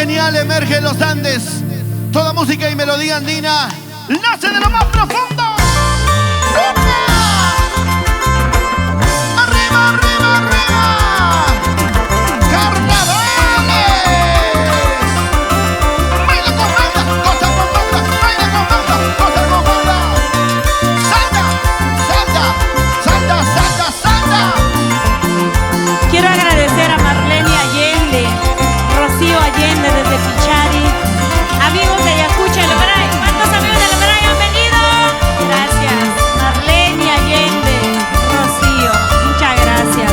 genial emerge en los Andes. Toda música y melodía andina nace de lo más profundo. ¡Arriba, arriba, arriba! ¡Carnavales! ¡Baila con banda! ¡Goza con banda! ¡Baila con banda! ¡Goza con banda! ¡Salta! ¡Salta! ¡Salta, salta, salta! Quiero agradecer a Marlene Allende, Rocío Allende desde Pichari, amigos de Ayacucho, El Bray. ¿Cuántos amigos del Bray han venido? Gracias, Marlene Allende, Rocío, muchas gracias.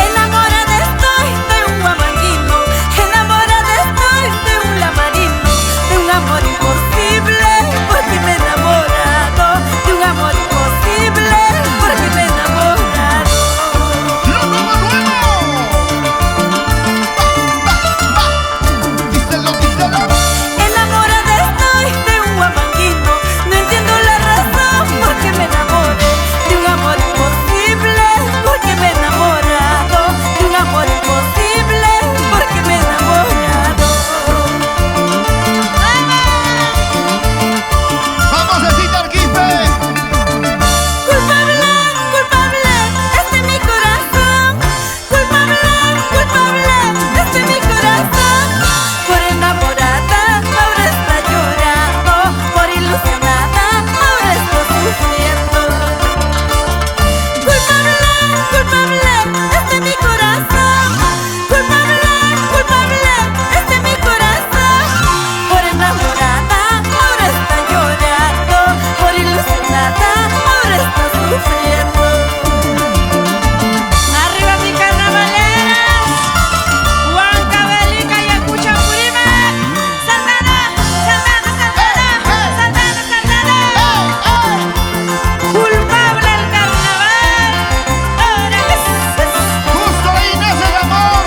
Enamorada estoy de un guamanguino, enamorada estoy de un lamarino, de un amor imposible, porque me he enamorado, de un amor imposible, porque me he enamorado. ¡Lo nuevo, nuevo! ¡Díselo, díselo! Enamorada estoy de un guamanguino, no entiendo la razón por qué me enamoré, de un amor imposible, porque me he enamorado, de un amor imposible, porque me he enamorado. ¡Vamos a citar Quispe! Culpable, culpable, este es mi corazón. Culpable, culpable, este es mi corazón. Por enamorada, ahora está llorando. Por ilusionada, ahora está sufriendo. Culpable, culpable, este es mi corazón. Culpable, culpable, este es mi corazón. Por enamorada, ahora está llorando. Por ilusionada, ahora está sufriendo. Arriba mi carnavaleras, Huancavelica, Ayacucho, Purime, Santana, Santana, Santana, Santana, Santana. Culpable el carnaval, ahora que ¡Justo ahí nace el amor!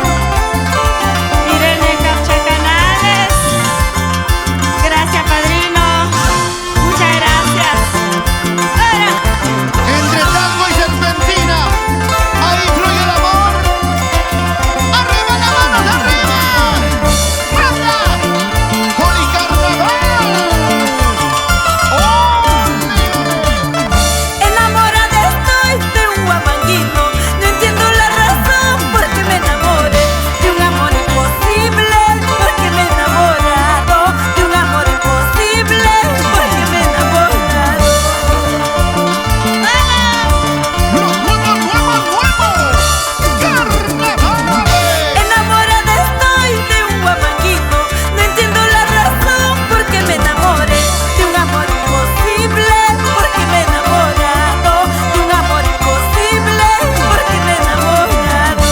Irene Capchacanales, gracias padrino, muchas gracias. Ahora, Entre tango y serpentina, ahí fluye el amor. ¡Arriba las manos, arriba! ¡Banda! ¡Holy Carnaval! Enamorada estoy de un guamanguino, no entiendo la razón por qué me enamoré, de un amor imposible, porque me he enamorado, de un amor imposible, porque me he enamorado. ¡Nuevo, nuevo, nuevo! ¡Carnavales! Enamorada estoy de un guamanguino, no entiendo la razón por qué me enamoré, de un amor imposible, porque me he enamorado, de un amor imposible, porque me he enamorado.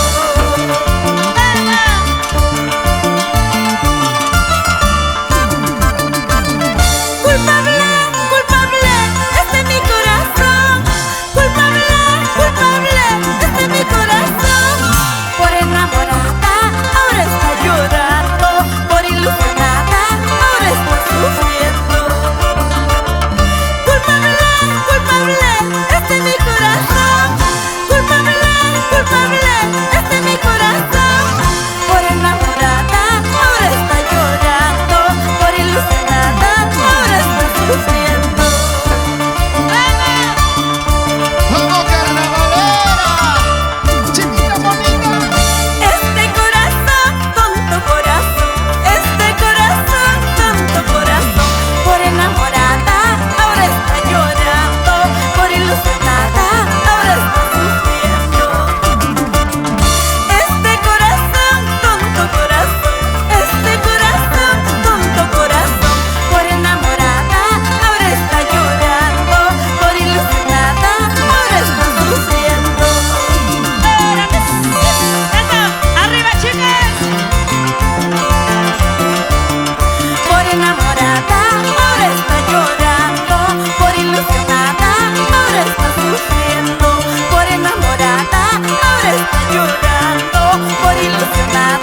Culpable, culpable, este es mi corazón. Culpable, culpable, este es mi corazón. Por enamorada, ahora está llorando. Por ilusionada, ahora está sufriendo. Culpable, culpable, este es mi corazón. Culpable, culpable, este es mi corazón. Por enamorada, ahora está llorando. Por ilusionada, ahora está sufriendo. ¡Vamos, carnavalera! ¡Chiquita bonita! Este corazón, tonto corazón, este corazón, tonto corazón. Por enamorada, ahora está llorando. Por ilusionada, ahora está sufriendo. Este corazón, tonto corazón, este corazón, tonto corazón. Por enamorada, ahora está llorando. Por ilusionada, ahora está sufriendo. arriba chicas. Por enamorada, ahora está llorando. Por ilusionada, ahora está sufriendo. Por enamorada, ahora está llorando. Por ilusionada.